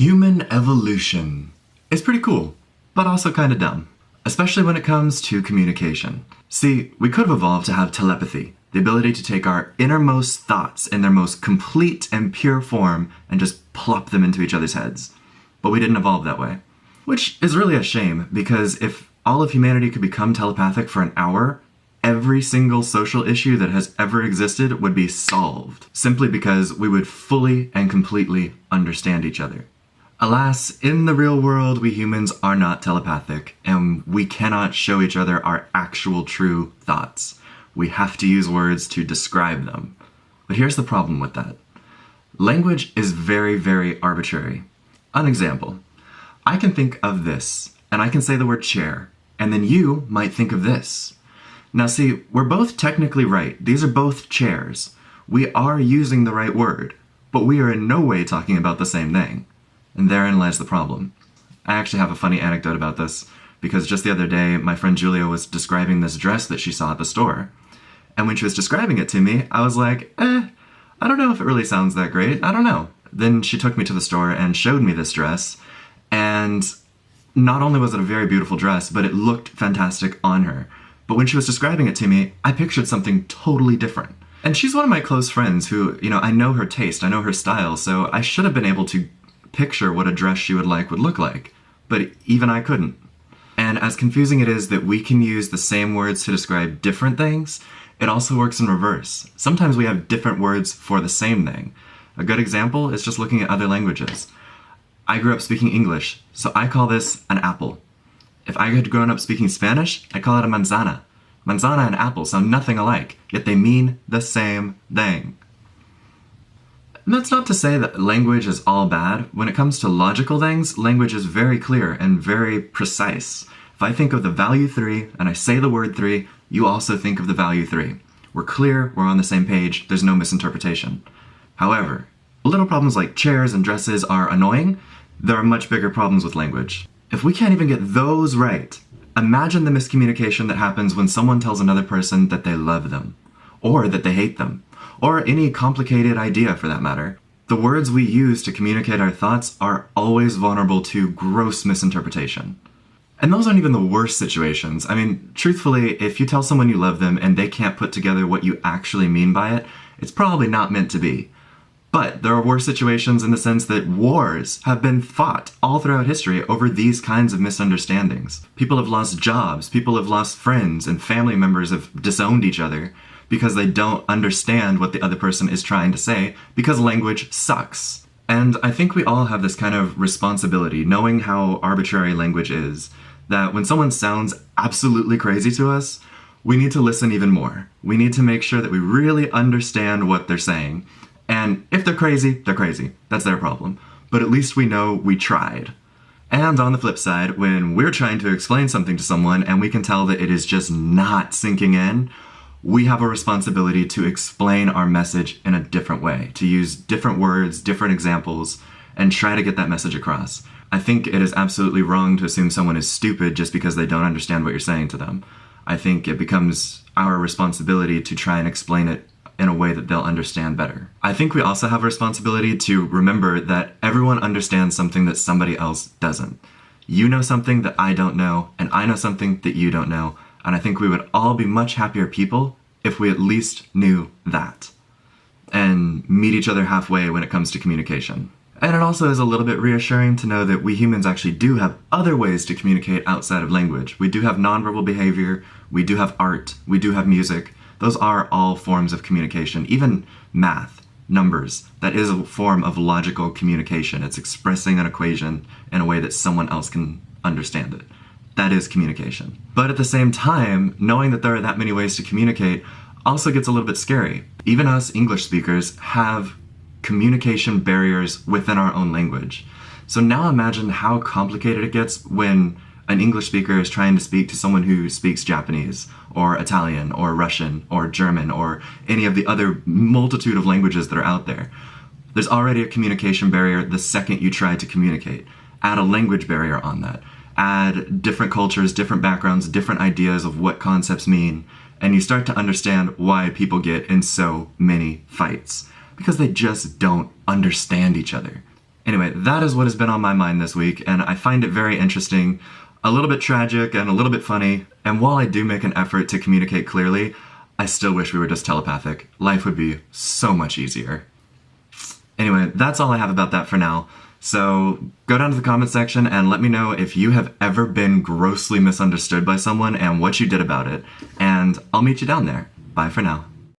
Human evolution is pretty cool, but also kinda dumb, especially when it comes to communication. See, we could have evolved to have telepathy, the ability to take our innermost thoughts in their most complete and pure form and just plop them into each other's heads. But we didn't evolve that way. Which is really a shame, because if all of humanity could become telepathic for an hour, every single social issue that has ever existed would be solved, simply because we would fully and completely understand each other. Alas, in the real world, we humans are not telepathic, and we cannot show each other our actual true thoughts. We have to use words to describe them. But here's the problem with that. Language is very, very arbitrary. An example. I can think of this, and I can say the word chair, and then you might think of this. Now see, we're both technically right. These are both chairs. We are using the right word, but we are in no way talking about the same thing. And therein lies the problem. I actually have a funny anecdote about this, because just the other day, my friend Julia was describing this dress that she saw at the store. And when she was describing it to me, I was like, I don't know if it really sounds that great. I don't know. Then she took me to the store and showed me this dress, and not only was it a very beautiful dress, but it looked fantastic on her. But when she was describing it to me, I pictured something totally different. And she's one of my close friends who, I know her taste, I know her style, so I should have been able to picture what a dress she would look like. But even I couldn't. And as confusing it is that we can use the same words to describe different things, it also works in reverse. Sometimes we have different words for the same thing. A good example is just looking at other languages. I grew up speaking English, so I call this an apple. If I had grown up speaking Spanish, I call it a manzana. Manzana and apple sound nothing alike, yet they mean the same thing. And that's not to say that language is all bad. When it comes to logical things, language is very clear and very precise. If I think of the value 3 and I say the word 3, you also think of the value 3. We're clear, we're on the same page, there's no misinterpretation. However, little problems like chairs and dresses are annoying. There are much bigger problems with language. If we can't even get those right, imagine the miscommunication that happens when someone tells another person that they love them, or that they hate them, or any complicated idea for that matter. The words we use to communicate our thoughts are always vulnerable to gross misinterpretation. And those aren't even the worst situations. I mean, truthfully, if you tell someone you love them and they can't put together what you actually mean by it, it's probably not meant to be. But there are worse situations in the sense that wars have been fought all throughout history over these kinds of misunderstandings. People have lost jobs, people have lost friends, and family members have disowned each other because they don't understand what the other person is trying to say, because language sucks. And I think we all have this kind of responsibility, knowing how arbitrary language is, that when someone sounds absolutely crazy to us, we need to listen even more. We need to make sure that we really understand what they're saying. And if they're crazy, they're crazy. That's their problem. But at least we know we tried. And on the flip side, when we're trying to explain something to someone and we can tell that it is just not sinking in, we have a responsibility to explain our message in a different way, to use different words, different examples, and try to get that message across. I think it is absolutely wrong to assume someone is stupid just because they don't understand what you're saying to them. I think it becomes our responsibility to try and explain it in a way that they'll understand better. I think we also have a responsibility to remember that everyone understands something that somebody else doesn't. You know something that I don't know, and I know something that you don't know, and I think we would all be much happier people if we at least knew that. And meet each other halfway when it comes to communication. And it also is a little bit reassuring to know that we humans actually do have other ways to communicate outside of language. We do have nonverbal behavior, we do have art, we do have music. Those are all forms of communication. Even math, numbers, that is a form of logical communication. It's expressing an equation in a way that someone else can understand it. That is communication. But at the same time, knowing that there are that many ways to communicate also gets a little bit scary. Even us English speakers have communication barriers within our own language. So now imagine how complicated it gets when an English speaker is trying to speak to someone who speaks Japanese, or Italian, or Russian, or German, or any of the other multitude of languages that are out there. There's already a communication barrier the second you try to communicate. Add a language barrier on that. Add different cultures, different backgrounds, different ideas of what concepts mean, and you start to understand why people get in so many fights. Because they just don't understand each other. Anyway, that is what has been on my mind this week, and I find it very interesting, a little bit tragic and a little bit funny, and while I do make an effort to communicate clearly, I still wish we were just telepathic. Life would be so much easier. Anyway, that's all I have about that for now. So go down to the comment section and let me know if you have ever been grossly misunderstood by someone and what you did about it. And I'll meet you down there. Bye for now.